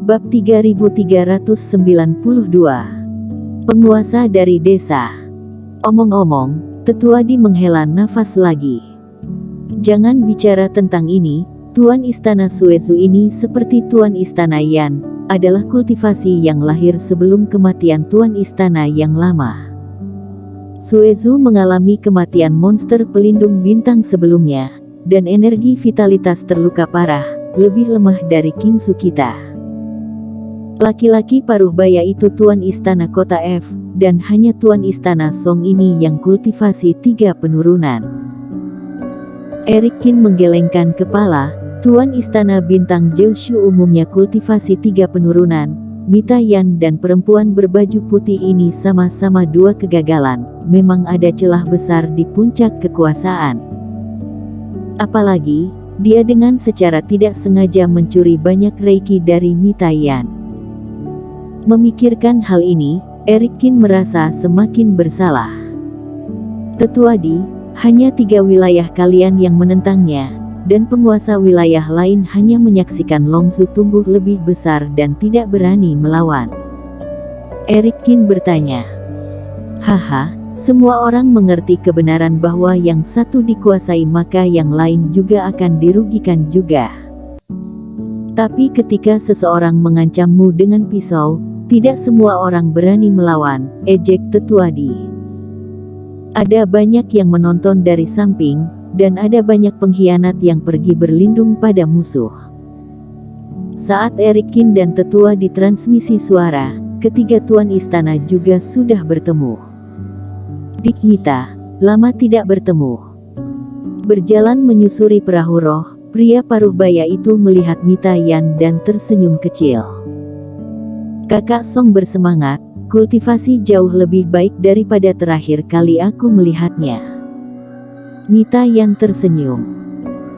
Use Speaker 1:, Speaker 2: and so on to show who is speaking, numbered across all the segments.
Speaker 1: Bab 3392. Penguasa dari desa. Omong-omong, Tetuadi menghela nafas lagi. Jangan bicara tentang ini, Tuan Istana Suezu ini seperti Tuan Istana Yan, adalah kultivasi yang lahir sebelum kematian Tuan Istana yang lama. Suezu mengalami kematian monster pelindung bintang sebelumnya, dan energi vitalitas terluka parah, lebih lemah dari King Sukita. Laki-laki paruh baya itu Tuan Istana Kota F, dan hanya Tuan Istana Song ini yang kultivasi 3 penurunan. Eric Kin menggelengkan kepala. Tuan Istana Bintang Jeoshu umumnya kultivasi 3 penurunan. Mita Yan dan perempuan berbaju putih ini sama-sama 2 kegagalan. Memang ada celah besar di puncak kekuasaan. Apalagi, dia dengan secara tidak sengaja mencuri banyak reiki dari Mita Yan. Memikirkan hal ini, Eric Kin merasa semakin bersalah. Tetuadi, hanya 3 wilayah kalian yang menentangnya, dan penguasa wilayah lain hanya menyaksikan Longzu tumbuh lebih besar dan tidak berani melawan. Eric Kin bertanya. Haha, semua orang mengerti kebenaran bahwa yang satu dikuasai maka yang lain juga akan dirugikan juga. Tapi ketika seseorang mengancammu dengan pisau, tidak semua orang berani melawan, ejek Tetuadi. Ada banyak yang menonton dari samping, dan ada banyak pengkhianat yang pergi berlindung pada musuh. Saat Eric Kin dan Tetua ditransmisi suara, ketiga Tuan Istana juga sudah bertemu. Dik Mita, lama tidak bertemu. Berjalan menyusuri perahu roh, pria paruh baya itu melihat Mita Yan dan tersenyum kecil. Kakak Song bersemangat, kultivasi jauh lebih baik daripada terakhir kali aku melihatnya. Mita Yan tersenyum.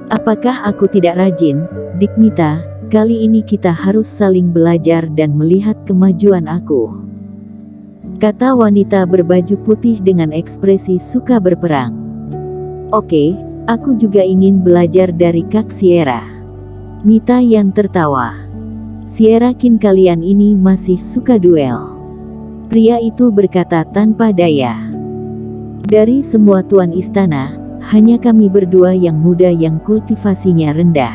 Speaker 1: Apakah aku tidak rajin, Dik Mita? Kali ini kita harus saling belajar dan melihat kemajuan aku. Kata wanita berbaju putih dengan ekspresi suka berperang. Oke, aku juga ingin belajar dari Kak Sierra. Mita Yan tertawa. Sierra Kin kalian ini masih suka duel. Pria itu berkata tanpa daya. Dari semua tuan istana, hanya kami berdua yang muda yang kultivasinya rendah.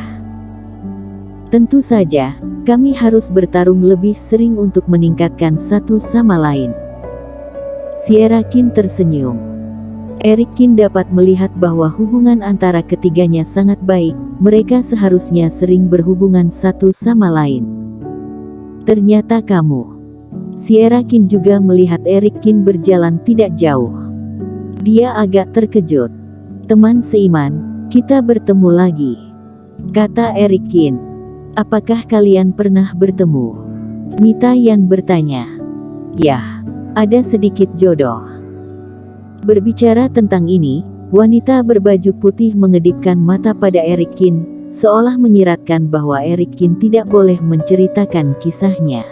Speaker 1: Tentu saja, kami harus bertarung lebih sering untuk meningkatkan satu sama lain. Sierra Kin tersenyum. Eric Kin dapat melihat bahwa hubungan antara ketiganya sangat baik, mereka seharusnya sering berhubungan satu sama lain. Ternyata kamu. Sierra Kin juga melihat Eric Kin berjalan tidak jauh. Dia agak terkejut. Teman seiman, kita bertemu lagi. Kata Eric Kin. Apakah kalian pernah bertemu? Mita Yan bertanya. Yah, ada sedikit jodoh. Berbicara tentang ini, wanita berbaju putih mengedipkan mata pada Eric Kin, seolah menyiratkan bahwa Eric Kin tidak boleh menceritakan kisahnya.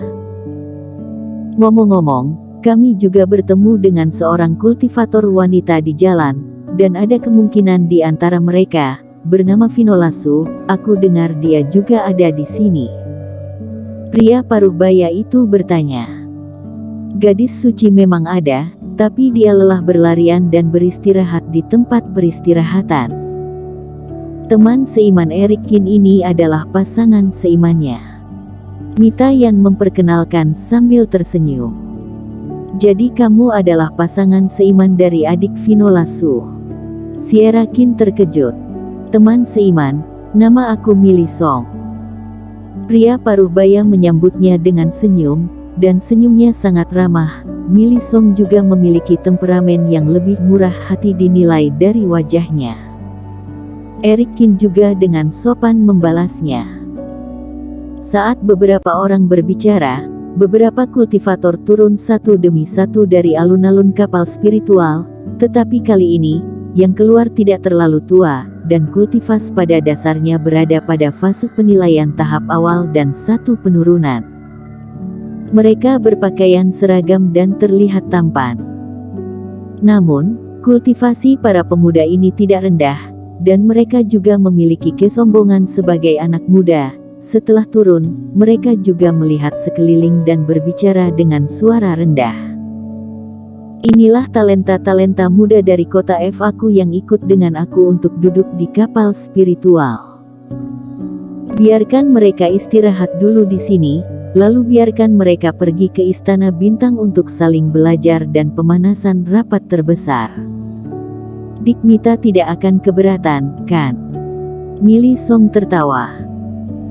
Speaker 1: Ngomong-ngomong, kami juga bertemu dengan seorang kultivator wanita di jalan, dan ada kemungkinan di antara mereka, bernama Vinolasu, aku dengar dia juga ada di sini. Pria paruh baya itu bertanya. Gadis suci memang ada, tapi dia lelah berlarian dan beristirahat di tempat peristirahatan. Teman seiman Eric Kin ini adalah pasangan seimannya. Mita Yan memperkenalkan sambil tersenyum. Jadi kamu adalah pasangan seiman dari adik Vinolasu. Sierra Kin terkejut. Teman seiman, nama aku Millie Song. Pria paruh baya menyambutnya dengan senyum, dan senyumnya sangat ramah. Millie Song juga memiliki temperamen yang lebih murah hati dinilai dari wajahnya. Eric Kin juga dengan sopan membalasnya. Saat beberapa orang berbicara, beberapa kultivator turun satu demi satu dari alun-alun kapal spiritual, tetapi kali ini, yang keluar tidak terlalu tua, dan kultivas pada dasarnya berada pada fase penilaian tahap awal dan satu penurunan. Mereka berpakaian seragam dan terlihat tampan. Namun, kultivasi para pemuda ini tidak rendah, dan mereka juga memiliki kesombongan sebagai anak muda, Setelah turun, mereka juga melihat sekeliling dan berbicara dengan suara rendah. Inilah talenta-talenta muda dari kota F aku yang ikut dengan aku untuk duduk di kapal spiritual. Biarkan mereka istirahat dulu di sini, lalu biarkan mereka pergi ke Istana Bintang untuk saling belajar dan pemanasan rapat terbesar. Dikmita tidak akan keberatan, kan? Millie Song tertawa.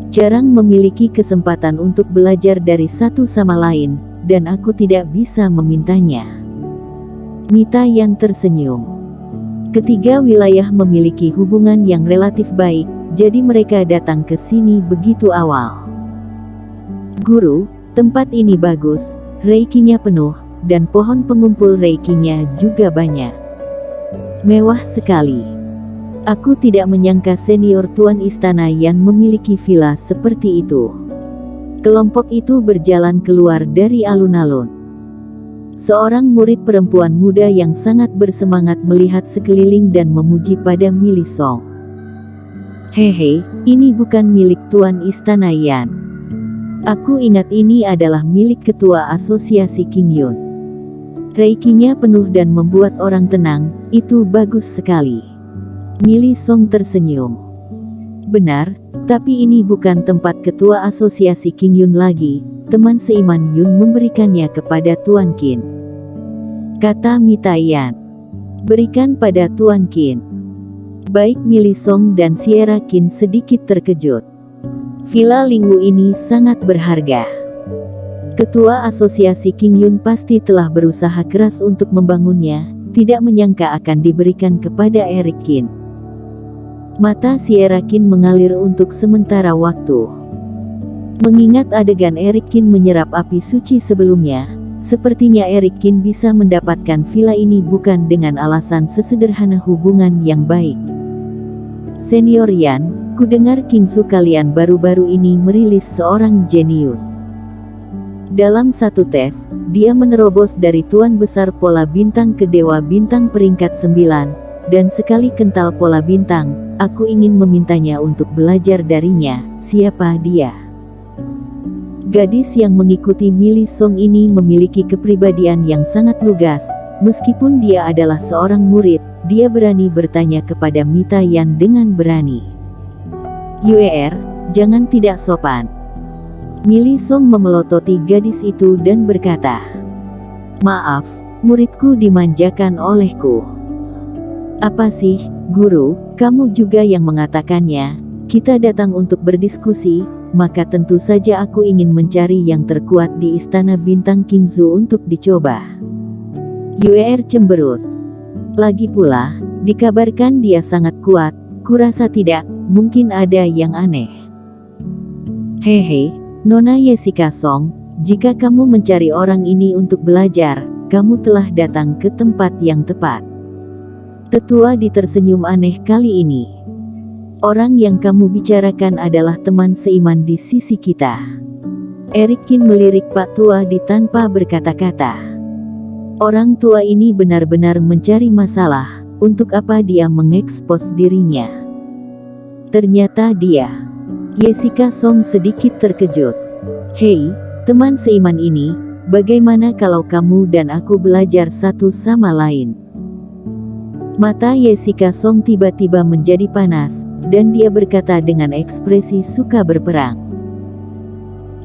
Speaker 1: Jarang memiliki kesempatan untuk belajar dari satu sama lain, dan aku tidak bisa memintanya. Mita Yan tersenyum. Ketiga wilayah memiliki hubungan yang relatif baik, jadi mereka datang ke sini begitu awal. Guru, tempat ini bagus, reikinya penuh, dan pohon pengumpul reikinya juga banyak. Mewah sekali. Aku tidak menyangka senior tuan istana yang memiliki villa seperti itu. Kelompok itu berjalan keluar dari alun-alun. Seorang murid perempuan muda yang sangat bersemangat melihat sekeliling dan memuji pada Millie Song. Hehe, ini bukan milik tuan istana Yan. Aku ingat ini adalah milik ketua asosiasi King Yun. Reikinya penuh dan membuat orang tenang, itu bagus sekali. Millie Song tersenyum. Benar, tapi ini bukan tempat ketua asosiasi King Yun lagi, teman seiman Yun memberikannya kepada Tuan Qin. Kata Mita Yan. Berikan pada Tuan Qin. Baik Millie Song dan Sierra Qin sedikit terkejut. Villa Lingwu ini sangat berharga. Ketua asosiasi King Yun pasti telah berusaha keras untuk membangunnya, tidak menyangka akan diberikan kepada Eric Qin. Mata Sierra Qin mengalir untuk sementara waktu. Mengingat adegan Eric Qin menyerap api suci sebelumnya, sepertinya Eric Qin bisa mendapatkan villa ini bukan dengan alasan sesederhana hubungan yang baik. Senior Yan, kudengar Kingsu kalian baru-baru ini merilis seorang jenius. Dalam satu tes, dia menerobos dari Tuan Besar Pola Bintang ke Dewa Bintang peringkat 9, dan sekali kental Pola Bintang, aku ingin memintanya untuk belajar darinya. Siapa dia? Gadis yang mengikuti Millie Song ini memiliki kepribadian yang sangat lugas. Meskipun dia adalah seorang murid, dia berani bertanya kepada Mita Yan dengan berani. "Yuer, jangan tidak sopan." Millie Song memelototi gadis itu dan berkata, "Maaf, muridku dimanjakan olehku." "Apa sih, guru, kamu juga yang mengatakannya, kita datang untuk berdiskusi, maka tentu saja aku ingin mencari yang terkuat di Istana Bintang Kingzu untuk dicoba." Yuer cemberut. "Lagi pula, dikabarkan dia sangat kuat, kurasa tidak, mungkin ada yang aneh." "Hehe, Nona Jessica Song, jika kamu mencari orang ini untuk belajar, kamu telah datang ke tempat yang tepat." Tetua tersenyum aneh kali ini. "Orang yang kamu bicarakan adalah teman seiman di sisi kita." Eric Qin melirik Pak Tua di tanpa berkata-kata. Orang tua ini benar-benar mencari masalah, untuk apa dia mengekspos dirinya? Ternyata dia. Jessica Song sedikit terkejut. "Hei, teman seiman ini, bagaimana kalau kamu dan aku belajar satu sama lain?" Mata Jessica Song tiba-tiba menjadi panas, dan dia berkata dengan ekspresi suka berperang.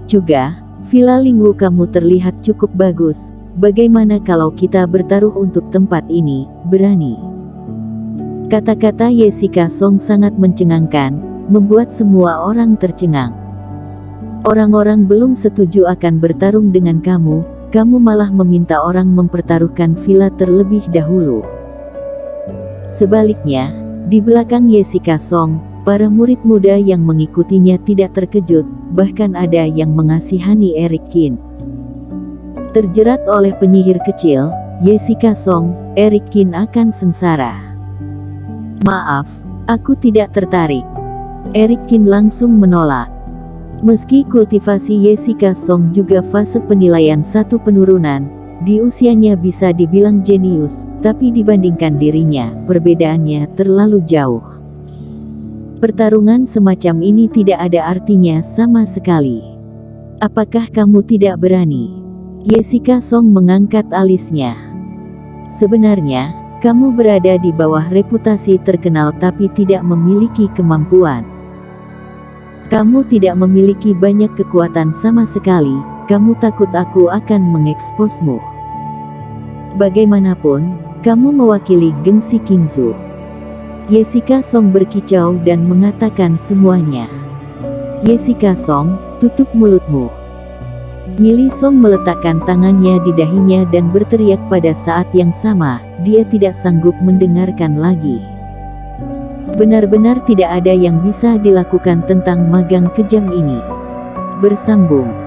Speaker 1: "Juga, Villa Lingwu kamu terlihat cukup bagus, bagaimana kalau kita bertaruh untuk tempat ini, berani?" Kata-kata Jessica Song sangat mencengangkan, membuat semua orang tercengang. "Orang-orang belum setuju akan bertarung dengan kamu, kamu malah meminta orang mempertaruhkan villa terlebih dahulu." Sebaliknya, di belakang Jessica Song, para murid muda yang mengikutinya tidak terkejut, bahkan ada yang mengasihani Eric Qin. Terjerat oleh penyihir kecil, Jessica Song, Eric Qin akan sengsara. "Maaf, aku tidak tertarik." Eric Qin langsung menolak. Meski kultivasi Jessica Song juga fase penilaian 1 penurunan, di usianya bisa dibilang jenius, tapi dibandingkan dirinya, perbedaannya terlalu jauh. Pertarungan semacam ini tidak ada artinya sama sekali. Apakah kamu tidak berani? Jessica Song mengangkat alisnya. Sebenarnya, kamu berada di bawah reputasi terkenal tapi tidak memiliki kemampuan. Kamu tidak memiliki banyak kekuatan sama sekali, kamu takut aku akan mengeksposmu. Bagaimanapun, kamu mewakili gengsi Qingzu. Jessica Song berkicau dan mengatakan semuanya. Jessica Song, tutup mulutmu. Millie Song meletakkan tangannya di dahinya dan berteriak pada saat yang sama, dia tidak sanggup mendengarkan lagi. Benar-benar tidak ada yang bisa dilakukan tentang magang kejam ini. Bersambung.